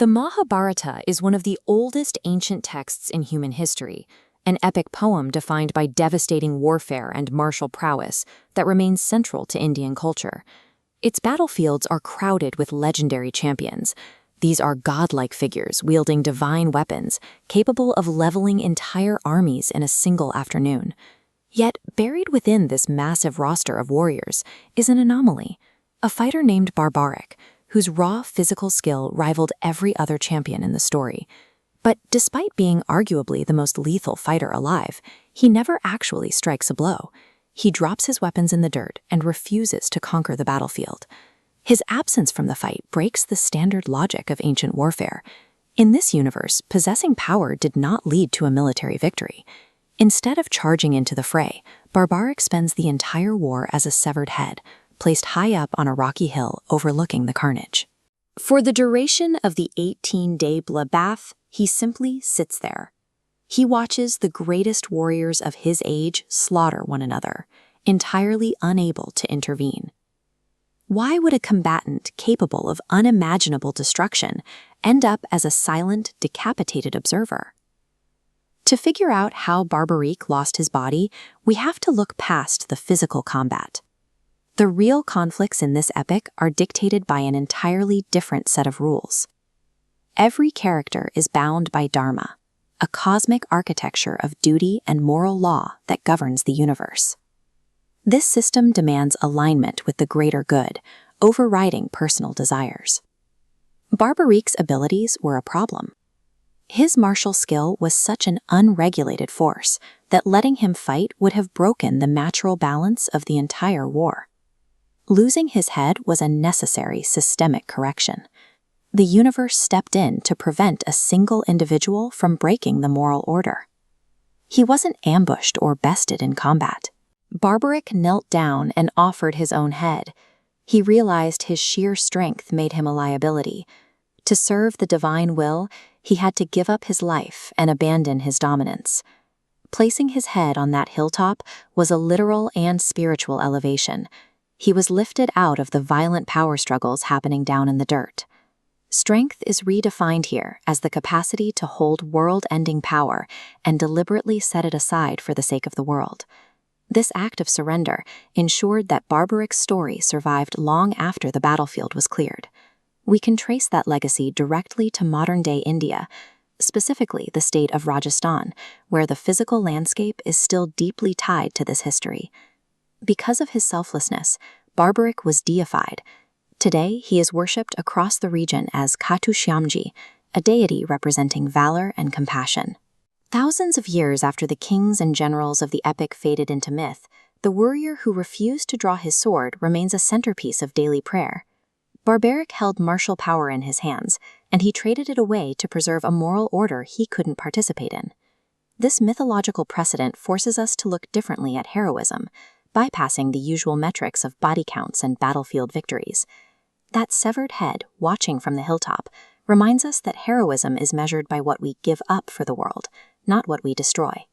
The Mahabharata is one of the oldest ancient texts in human history, an epic poem defined by devastating warfare and martial prowess that remains central to Indian culture. Its battlefields are crowded with legendary champions. These are godlike figures wielding divine weapons, capable of leveling entire armies in a single afternoon. Yet, buried within this massive roster of warriors is an anomaly, a fighter named Barbarik, whose raw physical skill rivaled every other champion in the story. But despite being arguably the most lethal fighter alive, he never actually strikes a blow. He drops his weapons in the dirt and refuses to conquer the battlefield. His absence from the fight breaks the standard logic of ancient warfare. In this universe, possessing power did not lead to a military victory. Instead of charging into the fray, Barbarik spends the entire war as a severed head, placed high up on a rocky hill overlooking the carnage. For the duration of the 18-day bloodbath, he simply sits there. He watches the greatest warriors of his age slaughter one another, entirely unable to intervene. Why would a combatant capable of unimaginable destruction end up as a silent, decapitated observer? To figure out how Barbarik lost his body, we have to look past the physical combat. The real conflicts in this epic are dictated by an entirely different set of rules. Every character is bound by Dharma, a cosmic architecture of duty and moral law that governs the universe. This system demands alignment with the greater good, overriding personal desires. Barbarik's abilities were a problem. His martial skill was such an unregulated force that letting him fight would have broken the natural balance of the entire war. Losing his head was a necessary systemic correction. The universe stepped in to prevent a single individual from breaking the moral order. He wasn't ambushed or bested in combat. Barbarik knelt down and offered his own head. He realized his sheer strength made him a liability. To serve the divine will, he had to give up his life and abandon his dominance. Placing his head on that hilltop was a literal and spiritual elevation. He was lifted out of the violent power struggles happening down in the dirt. Strength is redefined here as the capacity to hold world-ending power and deliberately set it aside for the sake of the world. This act of surrender ensured that Barbarik's story survived long after the battlefield was cleared. We can trace that legacy directly to modern-day India, specifically the state of Rajasthan, where the physical landscape is still deeply tied to this history. Because of his selflessness, Barbarik was deified. Today, he is worshipped across the region as Khatu Shyamji, a deity representing valor and compassion. Thousands of years after the kings and generals of the epic faded into myth, the warrior who refused to draw his sword remains a centerpiece of daily prayer. Barbarik held martial power in his hands, and he traded it away to preserve a moral order he couldn't participate in. This mythological precedent forces us to look differently at heroism, bypassing the usual metrics of body counts and battlefield victories. That severed head, watching from the hilltop, reminds us that heroism is measured by what we give up for the world, not what we destroy.